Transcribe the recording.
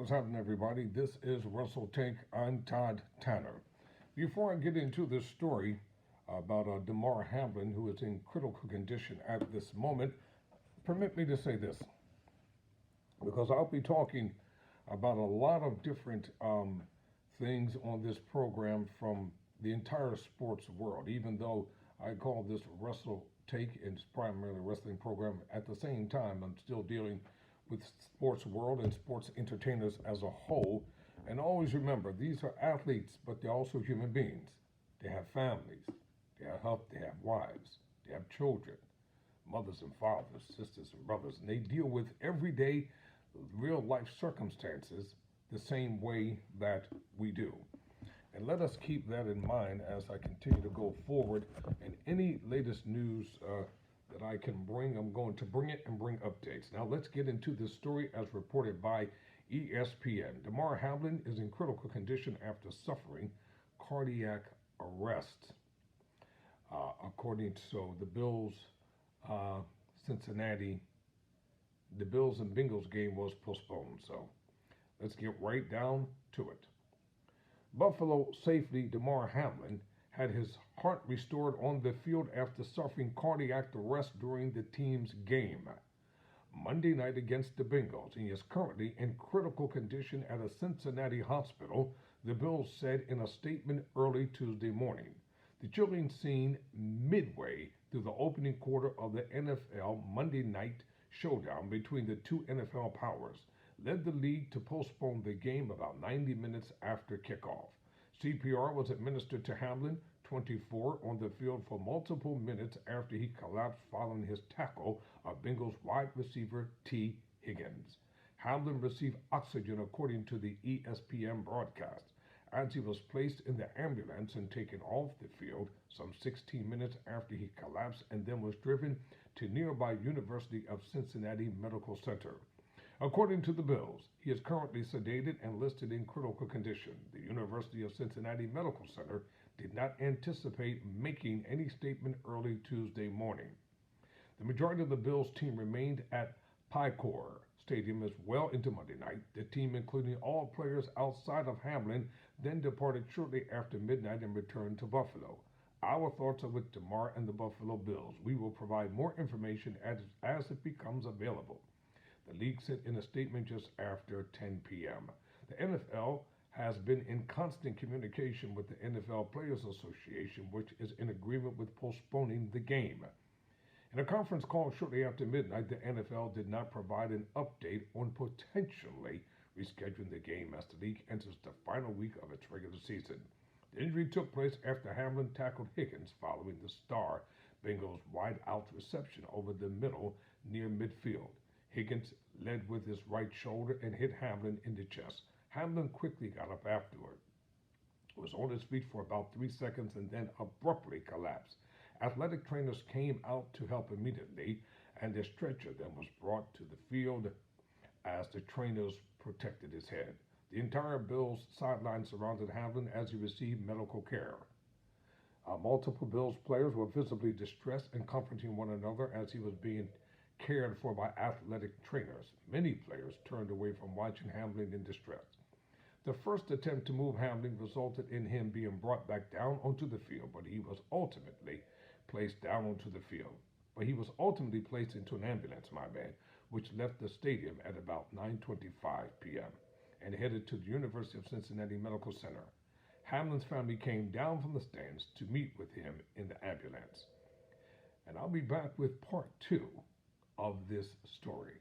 What's happening, everybody? This is Russell Tank. I'm Todd Tanner. Before I get into this story about Damar Hamlin, who is in critical condition at this moment, permit me to say this, because I'll be talking about a lot of different things on this program from the entire sports world. Even though I call this Russell Take and it's primarily a wrestling program, at the same time I'm still dealing with sports world and sports entertainers as a whole. And always remember, these are athletes, but they're also human beings. They have families, they have health, they have wives, they have children, mothers and fathers, sisters and brothers, and they deal with everyday real life circumstances the same way that we do. And let us keep that in mind as I continue to go forward. And any latest news that I can bring, I'm going to bring it and bring updates. Now let's get into this story as reported by ESPN. Damar Hamlin is in critical condition after suffering cardiac arrest. According to the Bills, Cincinnati, the Bills and Bengals game was postponed. So let's get right down to it. Buffalo safety Damar Hamlin had his heart restored on the field after suffering cardiac arrest during the team's game Monday night against the Bengals. He is currently in critical condition at a Cincinnati hospital, the Bills said in a statement early Tuesday morning. The chilling scene midway through the opening quarter of the NFL Monday night showdown between the two NFL powers led the league to postpone the game about 90 minutes after kickoff. CPR was administered to Hamlin, 24, on the field for multiple minutes after he collapsed following his tackle of Bengals wide receiver T. Higgins. Hamlin received oxygen according to the ESPN broadcast as he was placed in the ambulance and taken off the field some 16 minutes after he collapsed and then was driven to nearby University of Cincinnati Medical Center. According to the Bills, he is currently sedated and listed in critical condition. The University of Cincinnati Medical Center did not anticipate making any statement early Tuesday morning. The majority of the Bills team remained at Picor Stadium as well into Monday night. The team, including all players outside of Hamlin, then departed shortly after midnight and returned to Buffalo. Our thoughts are with Damar and the Buffalo Bills. We will provide more information as it becomes available, the league said in a statement just after 10 p.m. The NFL has been in constant communication with the NFL Players Association, which is in agreement with postponing the game. In a conference call shortly after midnight, the NFL did not provide an update on potentially rescheduling the game as the league enters the final week of its regular season. The injury took place after Hamlin tackled Higgins following the star Bengals wide-out reception over the middle near midfield. Higgins led with his right shoulder and hit Hamlin in the chest. Hamlin quickly got up afterward, was on his feet for about 3 seconds, and then abruptly collapsed. Athletic trainers came out to help immediately, and a stretcher then was brought to the field as the trainers protected his head. The entire Bills sideline surrounded Hamlin as he received medical care. Multiple Bills players were visibly distressed and comforting one another as he was being cared for by athletic trainers. Many players turned away from watching Hamlin in distress. The first attempt to move Hamlin resulted in him being brought back down onto the field, but he was ultimately placed down onto the field. But he was ultimately placed into an ambulance, which left the stadium at about 9:25 p.m. and headed to the University of Cincinnati Medical Center. Hamlin's family came down from the stands to meet with him in the ambulance. And I'll be back with part 2 of this story.